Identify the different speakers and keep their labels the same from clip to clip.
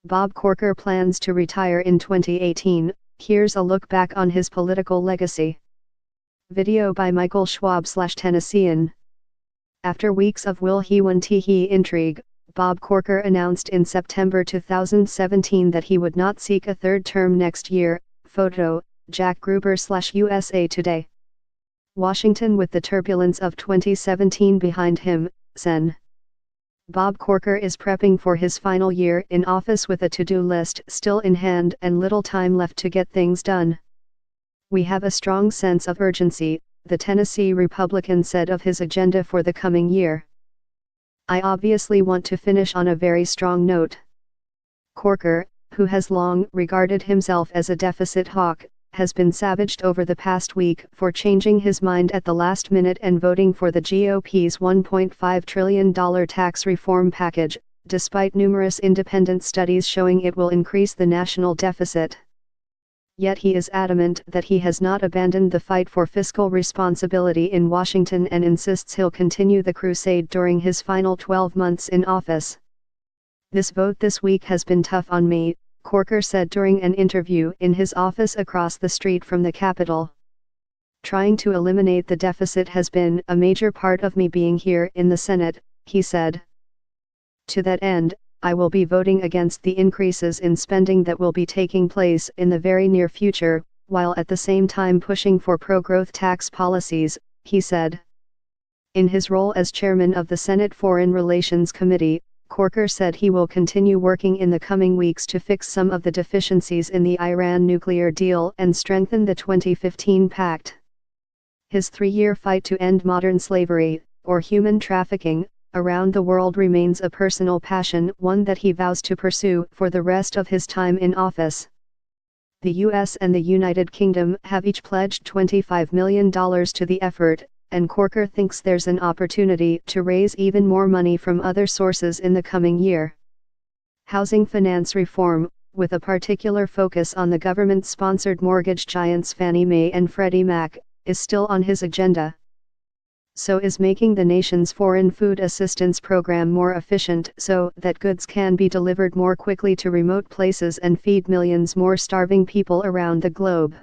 Speaker 1: Bob Corker plans to retire in 2018, here's a look back on his political legacy. Video by Michael Schwab/Tennessean. After weeks of will he won't he intrigue, Bob Corker announced in September 2017 that he would not seek a third term next year. Photo, Jack Gruber/USA Today. Washington. With the turbulence of 2017 behind him, Sen. Bob Corker is prepping for his final year in office with a to-do list still in hand and little time left to get things done. "We have a strong sense of urgency," the Tennessee Republican said of his agenda for the coming year. "I obviously want to finish on a very strong note." Corker, who has long regarded himself as a deficit hawk, has been savaged over the past week for changing his mind at the last minute and voting for the GOP's $1.5 trillion tax reform package, despite numerous independent studies showing it will increase the national deficit. Yet he is adamant that he has not abandoned the fight for fiscal responsibility in Washington and insists he'll continue the crusade during his final 12 months in office. "This vote this week has been tough on me," Corker said during an interview in his office across the street from the Capitol. "Trying to eliminate the deficit has been a major part of me being here in the Senate," he said. "To that end, I will be voting against the increases in spending that will be taking place in the very near future, while at the same time pushing for pro-growth tax policies," he said. In his role as chairman of the Senate Foreign Relations Committee, Corker said he will continue working in the coming weeks to fix some of the deficiencies in the Iran nuclear deal and strengthen the 2015 pact. His three-year fight to end modern slavery, or human trafficking, around the world remains a personal passion, one that he vows to pursue for the rest of his time in office. The U.S. and the United Kingdom have each pledged $25 million to the effort, and Corker thinks there's an opportunity to raise even more money from other sources in the coming year. Housing finance reform, with a particular focus on the government-sponsored mortgage giants Fannie Mae and Freddie Mac, is still on his agenda. So is making the nation's foreign food assistance program more efficient so that goods can be delivered more quickly to remote places and feed millions more starving people around the globe.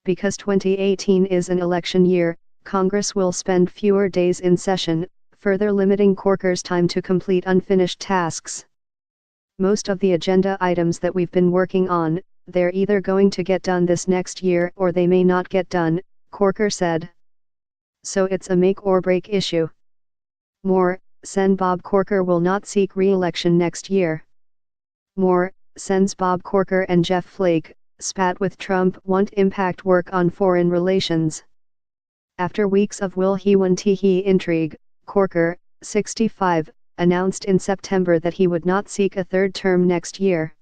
Speaker 1: Because 2018 is an election year, Congress will spend fewer days in session, further limiting Corker's time to complete unfinished tasks. "Most of the agenda items that we've been working on, they're either going to get done this next year or they may not get done," Corker said. "So it's a make or break issue." More, Sen. Bob Corker will not seek re-election next year. More, Sens. Bob Corker and Jeff Flake, spat with Trump, won't impact work on foreign relations. After weeks of will he won't he intrigue, Corker, 65, announced in September that he would not seek a third term next year.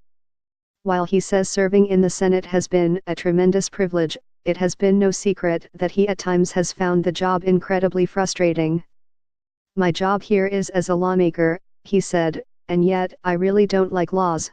Speaker 1: While he says serving in the Senate has been a tremendous privilege, it has been no secret that he at times has found the job incredibly frustrating. "My job here is as a lawmaker," he said, "and yet I really don't like laws.